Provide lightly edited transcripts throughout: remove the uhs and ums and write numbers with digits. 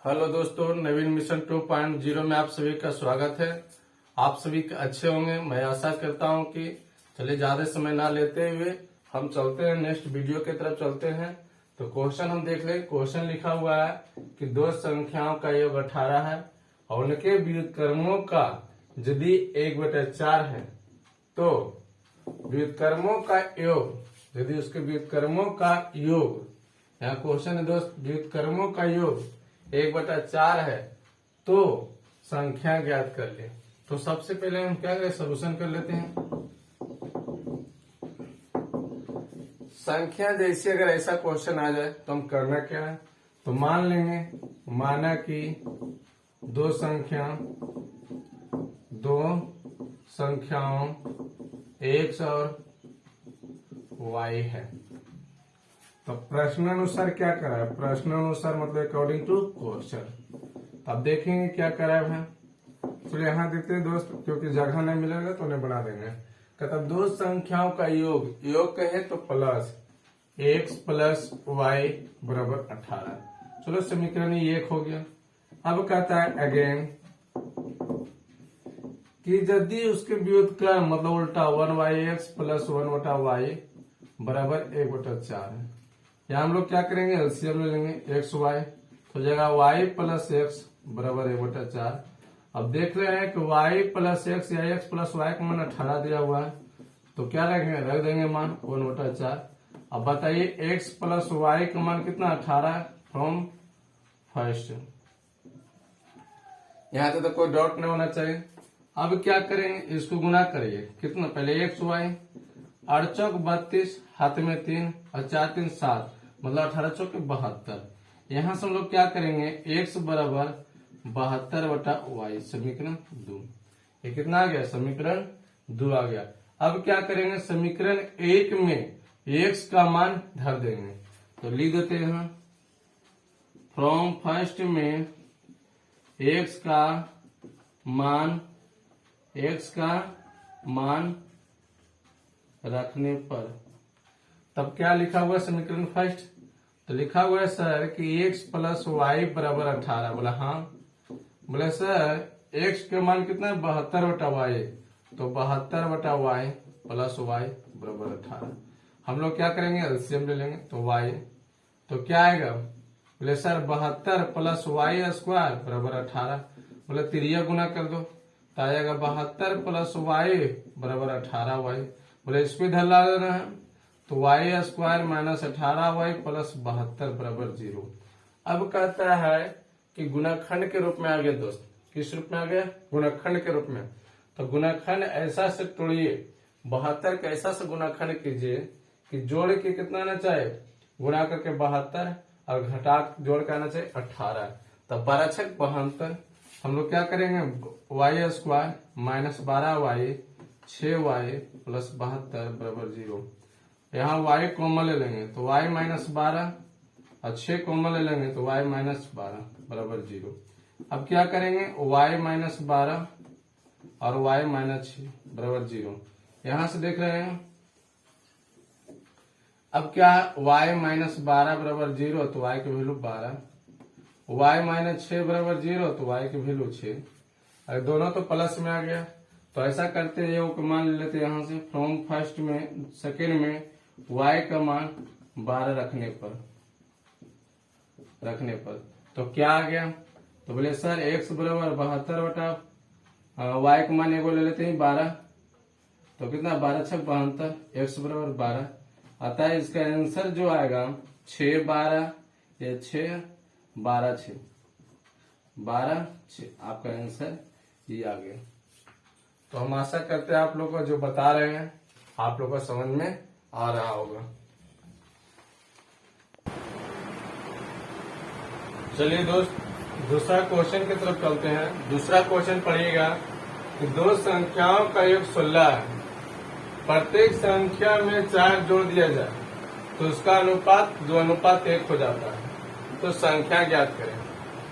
Hello दोस्तों, नवीन mission 2.0 में आप सभी का स्वागत है। आप सभी अच्छे होंगे, मैं आशा करता हूं कि चलिए ज्यादा समय ना लेते हुए हम चलते हैं, नेक्स्ट वीडियो की तरफ चलते हैं। तो क्वेश्चन हम देख लें। क्वेश्चन लिखा हुआ है कि दो संख्याओं का योग 18 है और उनके व्युत्क्रमों का यदि 1/4 है तो व्युत्क्रमों का योग, यदि उसके व्युत्क्रमों का योग, यहाँ क्वेश्चन है दोस्त, व्युत्क्रमों का योग 1/4 है तो संख्या ज्ञात कर ले। तो सबसे पहले हम क्या करें, सोल्यूशन कर लेते हैं। संख्या जैसे अगर ऐसा क्वेश्चन आ जाए तो हम करना क्या है, तो मान लेंगे, माना कि दो संख्याओं x और y है। तो प्रश्नानुसार क्या करा है, प्रश्नानुसार मतलब अकॉर्डिंग टू क्वेश्चन। अब देखेंगे क्या करा है। चलिए यहाँ देखते हैं दोस्त, क्योंकि जगह नहीं मिलेगा तो उन्हें बना देंगे। कहता दो संख्याओं का योग कहे तो प्लस x प्लस y बराबर 18। चलो समीकरण ये एक हो गया। अब कहता है अगेन कि यदि उसके व्युत्क्रम मतलब उल्टा 1/x प्लस 1/y बराबर 1/4 है। यहाँ हम लोग क्या करेंगे, एलसीएम ले लेंगे x y, तो जगह y प्लस x बराबर 1/4। अब देख रहे हैं कि y प्लस x या x प्लस y का मान 18 दिया हुआ है, तो क्या रख देंगे मान 1/4। अब बताइए x प्लस y का मान कितना 18 है फ्रॉम फर्स्ट। यहाँ तो कोई डाउट नहीं होना चाहिए। अब क्या करेंगे, इसको गुना करिए कितना, पहले x y 8 चौक 32, हाथ में 3 और 4 3 7, मतलब 18 चौक 72। यहाँ से हम लोग क्या करेंगे, x बराबर 72/y, समीकरण 2। ये कितना आ गया, समीकरण 2 आ गया। अब क्या करेंगे, समीकरण 1 में x का मान धर देंगे, तो लिख देते हैं फ्रॉम फर्स्ट में x का मान रखने पर। तब क्या लिखा हुआ है समीकरण फर्स्ट, तो लिखा हुआ है सर कि x प्लस वाई बराबर 18। बोला हाँ, बोले सर x के मान कितना है 72/y, तो 72/y प्लस y बराबर 18। हम लोग क्या करेंगे, एलसीएम ले लेंगे, तो y तो क्या आएगा, बोले सर 72 प्लस वाई स्क्वायर बराबर 18। बोले तिरिया गुना कर दो, तो आएगा 72 प्लस वाई बराबर 18y। बोले इस पे इधर ला देना है, तो y square minus 18y plus 72 बराबर 0। अब कहता है कि गुणनखंड के रूप में आ गया दोस्त। किस रूप में आ गया, गुणनखंड के रूप में। तो गुणनखंड ऐसा से तोड़िए, 72 का ऐसा से गुणनखंड कीजिए कि जोड़ के कितना आना चाहिए, गुणा करके 72 और घटा जोड़ के आना चाहिए 18। तब 12 छक 72। हम लोग क्या करेंगे, Y square minus 12y 6y plus 72 बराबर 0। यहाँ y कॉमन ले लेंगे तो y माइनस 12 और 6 कॉमन ले लेंगे तो y माइनस 12 बराबर 0। अब क्या करेंगे, y माइनस 12 और y माइनस 6 बराबर 0। यहां से देख रहे हैं, अब क्या y माइनस 12 बराबर 0, तो y की वैल्यू 12, y माइनस 6 बराबर 0, तो y की वैल्यू 6। अगर दोनों तो प्लस में आ गया, तो ऐसा करते हैं ये मान ले लेते हैं यहाँ से फ्रॉम फर्स्ट में सेकेंड में y का मान 12 रखने पर तो क्या आ गया, तो बोले सर x बराबर 72/y का मान एगो ले लेते हैं 12, तो कितना 12 छक 72, x बराबर 12। अतः इसका आंसर जो आएगा 6 12 या 6 12 6 12 6, आपका आंसर ये आ गया। तो हम आशा करते हैं आप लोग को जो बता रहे हैं आप लोग को समझ में आ रहा होगा। चलिए दोस्त दूसरा क्वेश्चन की तरफ चलते हैं। दूसरा क्वेश्चन पढ़िएगा कि दो संख्याओं का योग 16 है, प्रत्येक संख्या में 4 जोड़ दिया जाए तो उसका अनुपात 2:1 हो जाता है, तो संख्या ज्ञात करें।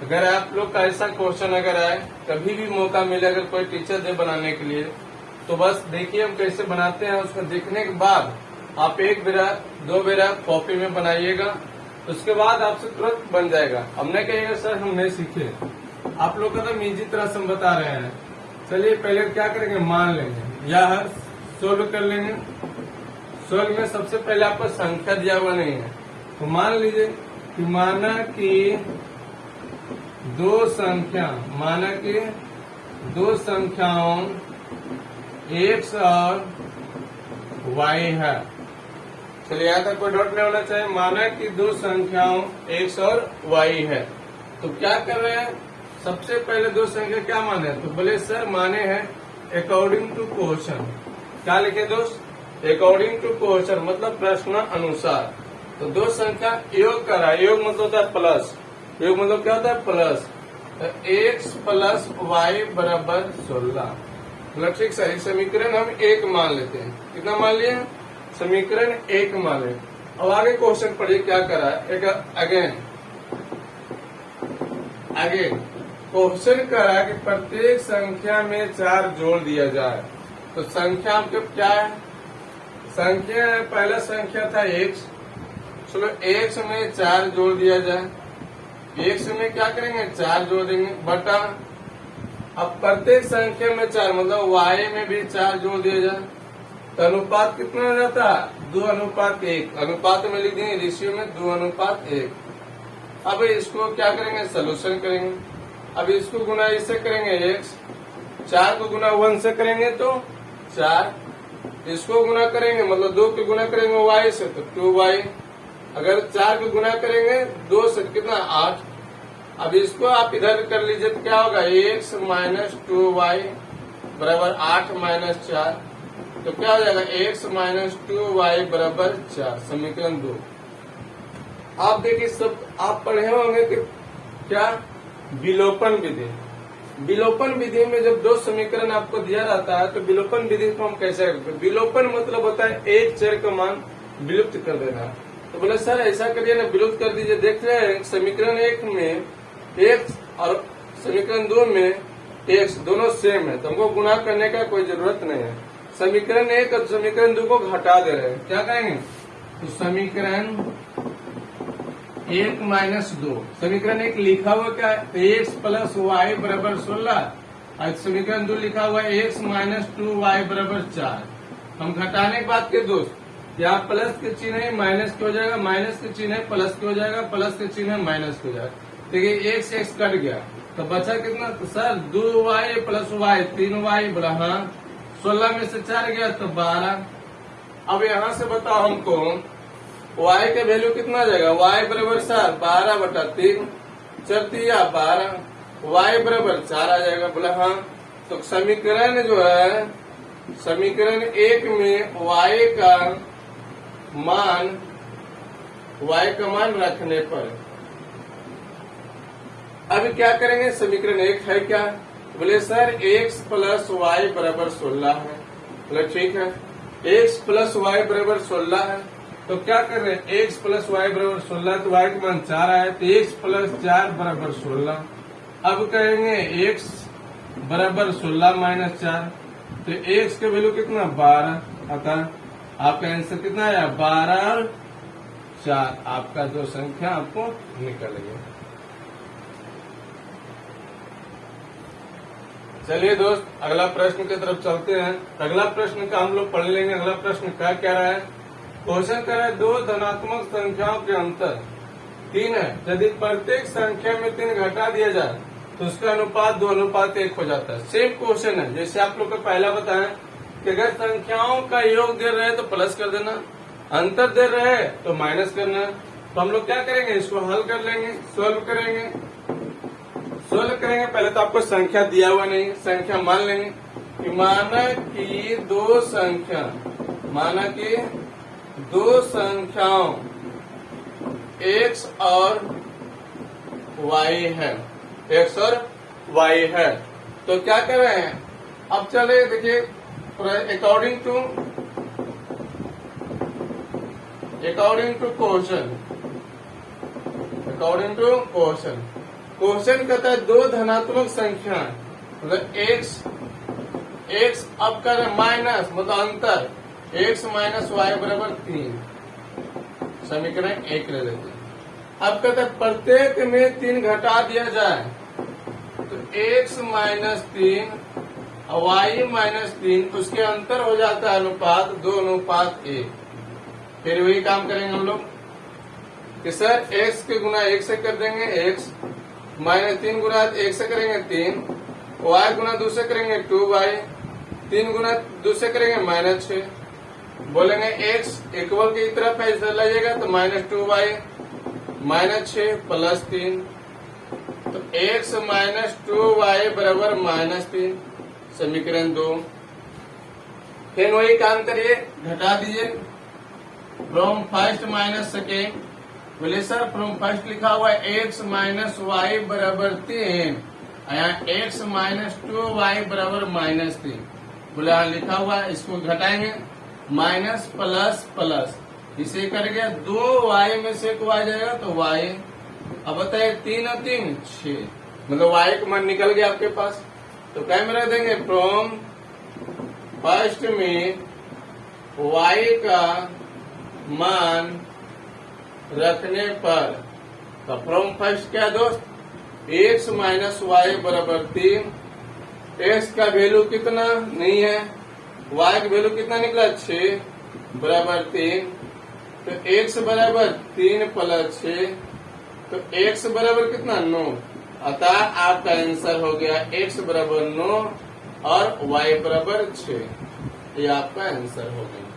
अगर आप लोग का ऐसा क्वेश्चन अगर आए, कभी भी मौका मिले अगर कोई टीचर दे बनाने के लिए, तो बस देखिए हम कैसे बनाते हैं। उसको देखने के बाद आप एक बेरा 2 बेरा कॉपी में बनाइएगा उसके बाद आपसे तुरंत बन जाएगा। हमने कहेगा सर हम नहीं सीखे, आप लोग का तो इजी तरह से हम बता रहे हैं। चलिए पहले क्या करेंगे, मान लेंगे या सोल्व कर लेंगे। सोल्व में सबसे पहले आपको संख्या दिया हुआ नहीं है, तो मान लीजिए कि माना कि दो संख्याओं x और y है। चलिए यहाँ तक कोई डाउट नहीं होना चाहिए। माना कि दो संख्याओं x और y है, तो क्या कर रहे हैं, सबसे पहले दो संख्या क्या माने, तो बोले सर माने हैं अकॉर्डिंग टू क्वेश्चन। क्या लिखे दोस्त, अकॉर्डिंग टू क्वेश्चन मतलब प्रश्न अनुसार। तो दो संख्या योग कर रहा है, योग मतलब होता है प्लस, योग मतलब क्या होता है प्लस। तो x प्लस वाई बराबर 16। मतलब ठीक सही समीकरण हम एक मान लेते हैं। कितना मान लिए, समीकरण एक मान ले। अब आगे क्वेश्चन पढ़िए क्या कर रहा है। एक अगेन क्वेश्चन कर रहा है कि प्रत्येक संख्या में 4 जोड़ दिया जाए। तो संख्या आपके क्या है, संख्या है, पहला संख्या था x। चलो x में 4 जोड़ दिया जाए। x में क्या करेंगे, 4 जोड़ देंगे बटा, अब प्रत्येक संख्या में 4 मतलब y में भी 4 जोड़ दिया जाए। तो अनुपात कितना हो जाता है, 2:1। अनुपात में लिख देंगे, रेशियो में 2:1। अब इसको क्या करेंगे, सोल्यूशन करेंगे। अब इसको गुना इससे करेंगे x, 4 को गुना 1 से करेंगे तो 4, इसको गुना करेंगे मतलब 2 को गुना करेंगे y से तो 2y, अगर 4 को गुना करेंगे 2 से कितना 8। अब इसको आप इधर कर लीजिए तो क्या होगा, x माइनस 2y बराबर 8 माइनस 4। तो क्या हो जाएगा, x माइनस 2y बराबर 4, समीकरण 2। आप देखिए सब आप पढ़े होंगे कि क्या, विलोपन विधि। विलोपन विधि में जब दो समीकरण आपको दिया जाता है तो विलोपन विधि को हम कैसे करते हैं। विलोपन मतलब होता है एक चर का मान विलुप्त कर देना। तो बोले सर ऐसा करिए ना, विलुप्त कर दीजिए। देख रहे हैं समीकरण 1 में x और समीकरण 2 में x दोनों सेम है, तो हमको गुणा करने का कोई जरूरत नहीं है। समीकरण 1 और समीकरण 2 को घटा दे रहे हैं, क्या कहेंगे, तो समीकरण 1 माइनस 2। समीकरण 1 लिखा हुआ क्या है, तो x प्लस वाई बराबर 16, और समीकरण 2 लिखा हुआ है x माइनस 2y बराबर 4। हम घटाने के बाद के दोस्त, यहाँ प्लस के चिन्ह है माइनस के हो जाएगा, माइनस के चिन्ह है प्लस के हो जाएगा, प्लस के चिन्ह है माइनस के हो जाएगा। देखिए x कट गया तो बचा कितना, तो sir 2y plus y 3y, बोला हाँ। 16 में से 4 गया तो 12। अब यहाँ से बताओ हमको y का वैल्यू कितना आ जाएगा, y बराबर 4, 12/3, 4×3 12, y बराबर 4 आ जाएगा, बोला हाँ। तो समीकरण जो है, समीकरण 1 में y का मान रखने पर अभी क्या करेंगे, समीकरण 1 है क्या, बोले सर x प्लस वाई बराबर 16 है। बोले ठीक है, x प्लस वाई बराबर 16 है, तो क्या कर रहे हैं, x प्लस वाई बराबर 16, तो y का मान 4 आया, तो x प्लस 4 बराबर 16। अब कहेंगे x बराबर 16 माइनस 4, तो x का वैल्यू कितना 12 आता है। आपका आंसर कितना आया, 12 और 4, आपका दो संख्या आपको निकल गया। चलिए दोस्त अगला प्रश्न की तरफ चलते हैं। अगला प्रश्न का हम लोग पढ़ लेंगे। अगला प्रश्न क्या कह रहा है, क्वेश्चन कह रहा है दो धनात्मक संख्याओं के अंतर 3 है, यदि प्रत्येक संख्या में 3 घटा दिया जाए तो उसका अनुपात 2:1 हो जाता है। सेम क्वेश्चन है जैसे आप लोग को पहला बताया कि अगर संख्याओं का योग दे रहे हैं तो प्लस कर देना, अंतर दे रहे हैं तो माइनस करना। तो हम लोग क्या करेंगे, इसको हल कर लेंगे, सोल्व करेंगे। पहले तो आपको संख्या दिया हुआ नहीं, संख्या मान लेंगे कि माना कि दो संख्याओं x और y है, x और y है। तो क्या कर रहे हैं, अब चले देखिए अकॉर्डिंग टू क्वेश्चन कहता है दो धनात्मक संख्या मतलब x अब कर माइनस मतलब अंतर x माइनस वाई बराबर 3, समीकरण 1 ले लेते हैं। अब कहते हैं प्रत्येक में 3 घटा दिया जाए तो x माइनस 3 और y माइनस 3 उसके अंतर हो जाता है अनुपात 2:1। फिर वही काम करेंगे हम लोग कि सर x के गुना 1 से कर देंगे x, माइनस 3 गुना 1 से करेंगे 3, y गुना 2 से करेंगे 2y, 3 गुना 2 से करेंगे -6। बोलेंगे x इक्वल की तरफ है इधर लाइएगा तो -2y -6 प्लस 3, तो x माइनस 2y बराबर -3, समीकरण 2। फिर वही काम करिए, घटा दीजिए फ्रॉम फर्स्ट माइनस सेकेंड। बोले सर फ्रॉम फर्स्ट लिखा हुआ है x माइनस वाई बराबर 3, यहाँ x माइनस 2y बराबर -3। बोले यहाँ लिखा हुआ है, इसको घटाएंगे माइनस प्लस प्लस, इसे करेंगे 2y में से एक y जाएगा तो y। अब बताइए 3 और 3 6, मतलब y का मान निकल गया आपके पास। तो क्या में रख देंगे फ्रॉम फर्स्ट में y का मान रखने पर, तो फ्रॉम फर्स्ट क्या दोस्त, x माइनस वाई बराबर 3, x का वैल्यू कितना नहीं है, y का वैल्यू कितना निकला 6 बराबर 3, तो x बराबर 3 प्लस 6, तो x बराबर कितना 9। अतः आपका आंसर हो गया x बराबर 9 और y बराबर 6, ये आपका आंसर हो गया।